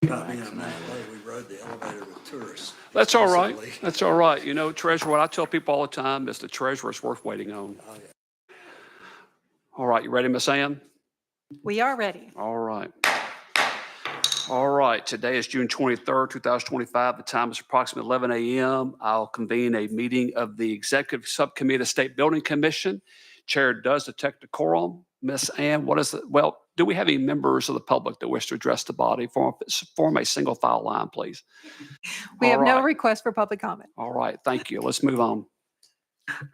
Got me on that way. We rode the elevator with tourists. That's all right. recently. That's all right. You know, Treasurer, what I tell people all the time is the treasurer's worth waiting on. Oh, yeah. All right, you ready, Miss Ann? We are ready. All right. All right, today is June 23rd, 2025. The time is approximately 11 a.m. I'll convene a meeting of the Executive Subcommittee of State Building Commission. Chair does detect a quorum. Miss Ann, what is it? Well, do we have any members of the public that wish to address the body? Form a single file line, please. We All have no right. request for public comment. All right, thank you. Let's move on.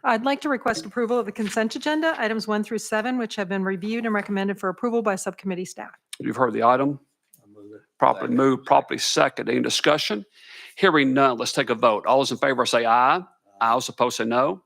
I'd like to request approval of the consent agenda, items 1 through 7, which have been reviewed and recommended for approval by subcommittee staff. You've heard the item. Properly moved, properly second. Any discussion? Hearing none, let's take a vote. All those in favor say aye. Aye. Those opposed say no.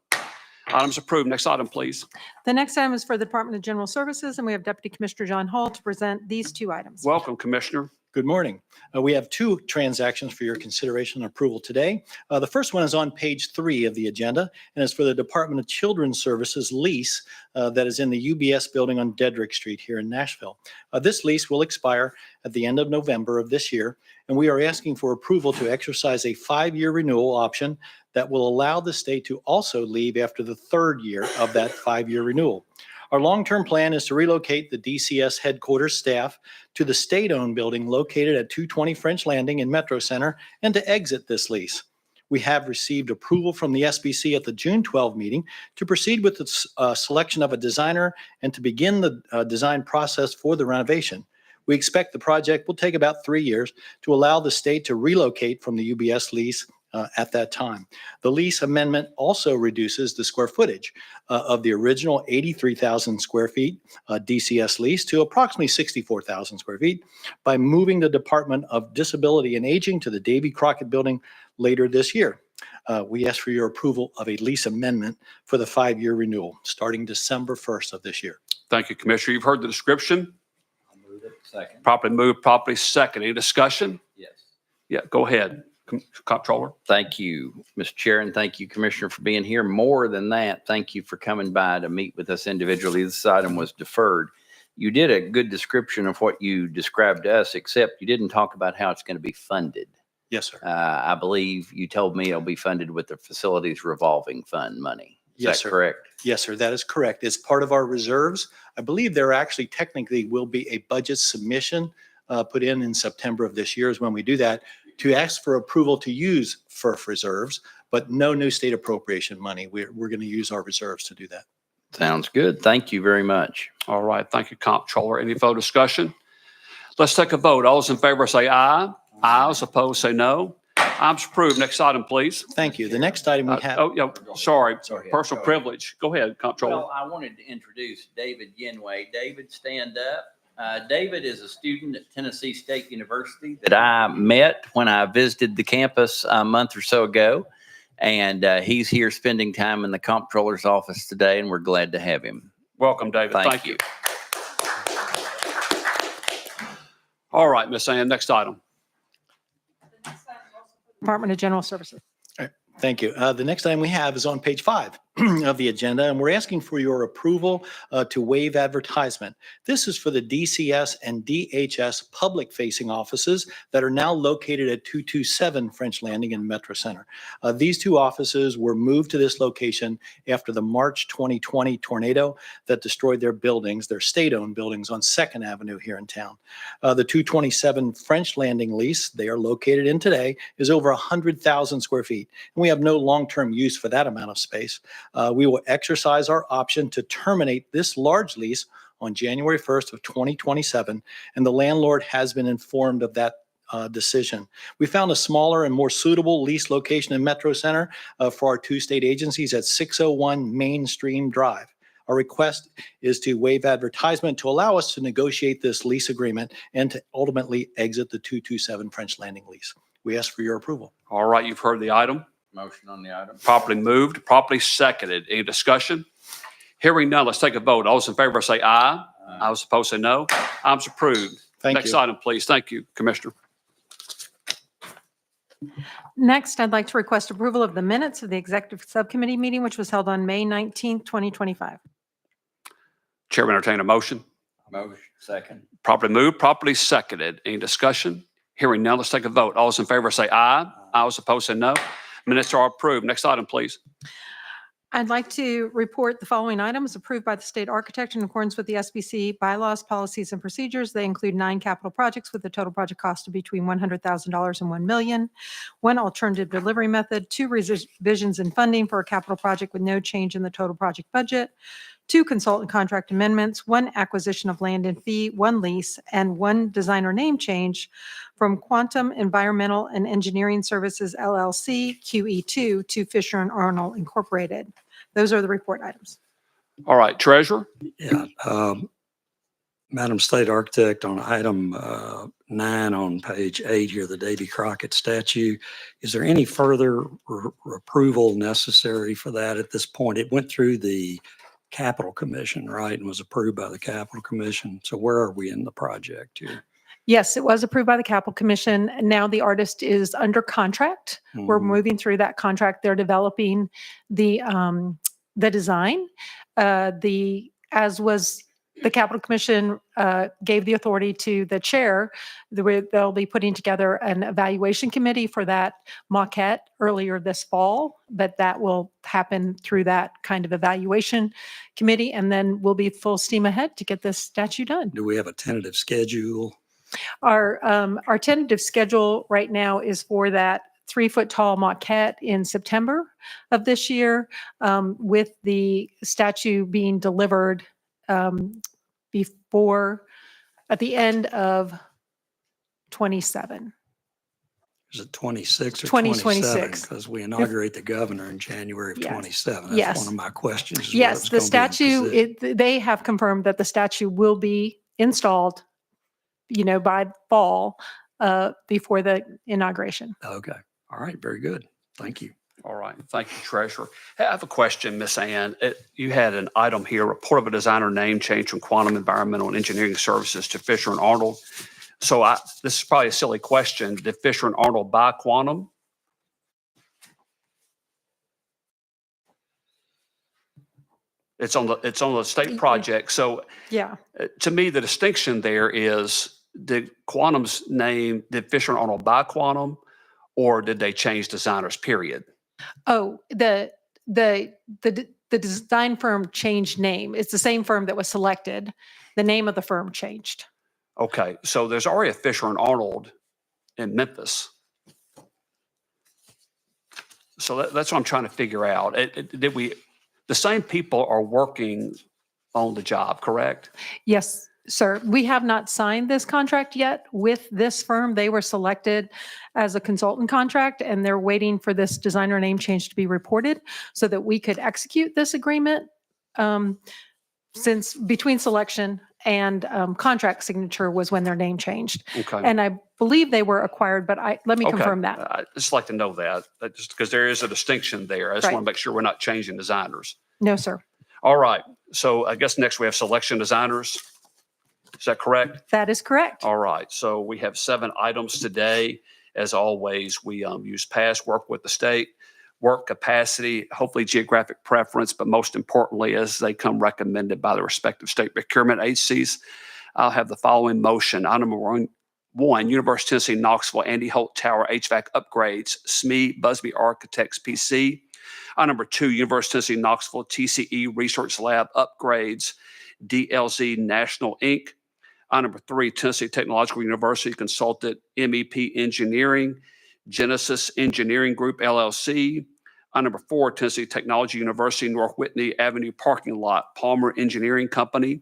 Items approved. Next item, please. The next item is for the Department of General Services, and we have Deputy Commissioner John Hall to present these two items. Welcome, Commissioner. Good morning. We have two transactions for your consideration and approval today. The first one is on page 3 of the agenda, and it's for the Department of Children's Services lease that is in the UBS building on Dedrick Street here in Nashville. This lease will expire at the end of November of this year, and we are asking for approval to exercise a 5-year renewal option that will allow the state to also leave after the 3rd year of that 5-year renewal. Our long-term plan is to relocate the DCS headquarters staff to the state-owned building located at 220 French Landing in Metro Center and to exit this lease. We have received approval from the SBC at the June 12 meeting to proceed with the selection of a designer and to begin the design process for the renovation. We expect the project will take about 3 years to allow the state to relocate from the UBS lease at that time. The lease amendment also reduces the square footage of the original 83,000 square feet DCS lease to approximately 64,000 square feet by moving the Department of Disability and Aging to the Davy Crockett building later this year. We ask for your approval of a lease amendment for the 5-year renewal starting December 1st of this year. Thank you, Commissioner. You've heard the description. I'll move it. Second. Properly moved, properly second. Any discussion? Yes. Yeah, go ahead, Comptroller. Thank you, Mr. Chair, and thank you, Commissioner, for being here. More than that, thank you for coming by to meet with us individually. This item was deferred. You did a good description of what you described to us, except you didn't talk about how it's going to be funded. Yes, sir. I believe you told me it'll be funded with the facilities revolving fund money. Is Yes, that sir. correct? Yes, sir. That is correct. It's part of our reserves. I believe there actually technically will be a budget submission put in September of this year is when we do that to ask for approval to use FERF reserves, but no new state appropriation money. We're going to use our reserves to do that. Sounds good. Thank you very much. All right, thank you, Comptroller. Any further discussion? Let's take a vote. All those in favor say aye. Aye. Those opposed say no. Items approved. Next item, please. Thank you. The next item we have. Oh, yeah, sorry. Sorry. Personal privilege. Go ahead, Comptroller. Well, I wanted to introduce David Yenway. David, stand up. David is a student at Tennessee State University that I met when I visited the campus a month or so ago. And he's here spending time in the comptroller's office today, and we're glad to have him. Welcome, David. Thank you. All right, Miss Ann, next item. Department of General Services. Thank you. The next item we have is on page 5 of the agenda, and we're asking for your approval to waive advertisement. This is for the DCS and DHS public-facing offices that are now located at 227 French Landing in Metro Center. These two offices were moved to this location after the March 2020 tornado that destroyed their buildings, their state-owned buildings on 2nd Avenue here in town. The 227 French Landing lease they are located in today is over 100,000 square feet, and we have no long-term use for that amount of space. We will exercise our option to terminate this large lease on January 1st of 2027, and the landlord has been informed of that decision. We found a smaller and more suitable lease location in Metro Center for our two state agencies at 601 Mainstream Drive. Our request is to waive advertisement to allow us to negotiate this lease agreement and to ultimately exit the 227 French Landing lease. We ask for your approval. All right, you've heard the item. Motion on the item. Properly moved, properly seconded. Any discussion? Hearing none, let's take a vote. All those in favor say aye. Aye. Those opposed say no. Items approved. Thank Next you. item, please. Thank you, Commissioner. Next, I'd like to request approval of the minutes of the Executive Subcommittee meeting, which was held on May 19th, 2025. Chair will entertain a motion. Motion. Second. Properly moved, properly seconded. Any discussion? Hearing none, let's take a vote. All those in favor say aye. All those opposed say no. Minutes are approved. Next item, please. I'd like to report the following items approved by the state architect in accordance with the SBC bylaws, policies, and procedures. They include 9 capital projects with a total project cost of between $100,000 and $1 million, 1 alternative delivery method, 2 revisions in funding for a capital project with no change in the total project budget, 2 consultant contract amendments, 1 acquisition of land and fee, 1 lease, and 1 designer name change from Quantum Environmental and Engineering Services LLC, QE2, to Fisher and Arnold Incorporated. Those are the report items. All right, Treasurer. Yeah, Madam State Architect, on item 9 on page 8 here, the Davy Crockett statue, is there any further approval necessary for that at this point? It went through the Capital Commission, right, and was approved by the Capital Commission. So where are we in the project here? Yes, it was approved by the Capital Commission. Now the artist is under contract. We're Mhm. moving through that contract. They're developing the design. As was the Capital Commission gave the authority to the chair, they'll be putting together an evaluation committee for that maquette earlier this fall, but that will happen through that kind of evaluation committee, and then we'll be full steam ahead to get this statue done. Do we have a tentative schedule? Our tentative schedule right now is for that 3-foot tall maquette in September of this year, with the statue being delivered at the end of 27. Is it 26 or 2026. 27? Because we inaugurate the governor in January of Yes. 27. Yes. That's one of my questions. is whether Yes, it's the gonna be in statue, position. they have confirmed that the statue will be installed, by fall, before the inauguration. Okay. All right. Very good. Thank you. All right, thank you, Treasurer. Hey, I have a question, Miss Ann. You had an item here, report of a designer name change from Quantum Environmental and Engineering Services to Fisher and Arnold. So this is probably a silly question. Did Fisher and Arnold buy Quantum? It's on the state project. So Yeah. to me, the distinction there is, did Fisher and Arnold buy Quantum, or did they change designers, period? Oh, the design firm changed name. It's the same firm that was selected. The name of the firm changed. Okay, so there's already a Fisher and Arnold in Memphis. So that's what I'm trying to figure out. The same people are working on the job, correct? Yes, sir. We have not signed this contract yet with this firm. They were selected as a consultant contract, and they're waiting for this designer name change to be reported so that we could execute this agreement. Since between selection and contract signature was when their name changed. Okay. And I believe they were acquired, but let me Okay. confirm that. I'd just like to know that, just because there is a distinction there. I just Right. want to make sure we're not changing designers. No, sir. All right, so I guess next we have selection designers. Is that correct? That is correct. All right, so we have 7 items today. As always, we use past work with the state, work capacity, hopefully geographic preference, but most importantly, as they come recommended by the respective state procurement agencies. I'll have the following motion. Item number 1, University of Tennessee, Knoxville, Andy Holt Tower HVAC upgrades, SME, Busby Architects, PC. Item number 2, University of Tennessee, Knoxville, TCE Research Lab upgrades, DLZ National Inc. Item number 3, Tennessee Technological University Consultant, MEP Engineering, Genesis Engineering Group, LLC. Item number 4, Tennessee Technology University, North Whitney Avenue Parking Lot, Palmer Engineering Company.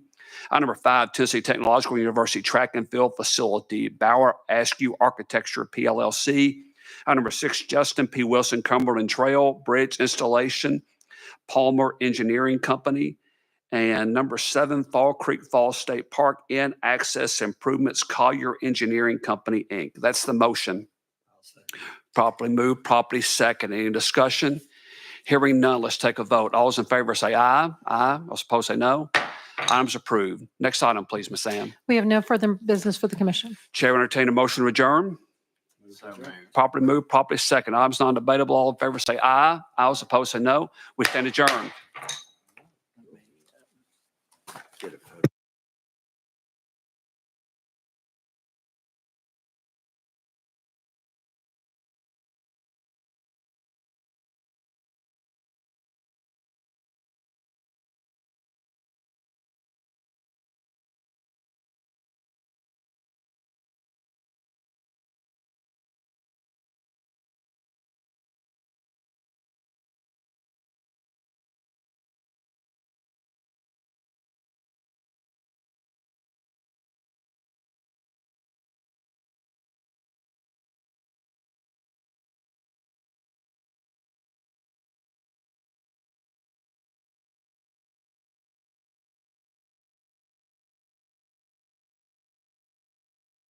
Item number 5, Tennessee Technological University Track and Field Facility, Bauer Askew Architecture, PLLC. Item number 6, Justin P. Wilson Cumberland Trail Bridge Installation, Palmer Engineering Company. And number 7, Fall Creek Falls State Park and Access Improvements, Collier Engineering Company, Inc. That's the motion. Properly moved, properly second. Any discussion? Hearing none, let's take a vote. All those in favor say aye. Aye. All opposed say no. Items approved. Next item, please, Ms. Ann. We have no further business for the commission. Chair will entertain a motion to adjourn. Properly moved, properly second. Items non-debatable. All in favor say aye. All opposed say no. We stand adjourned.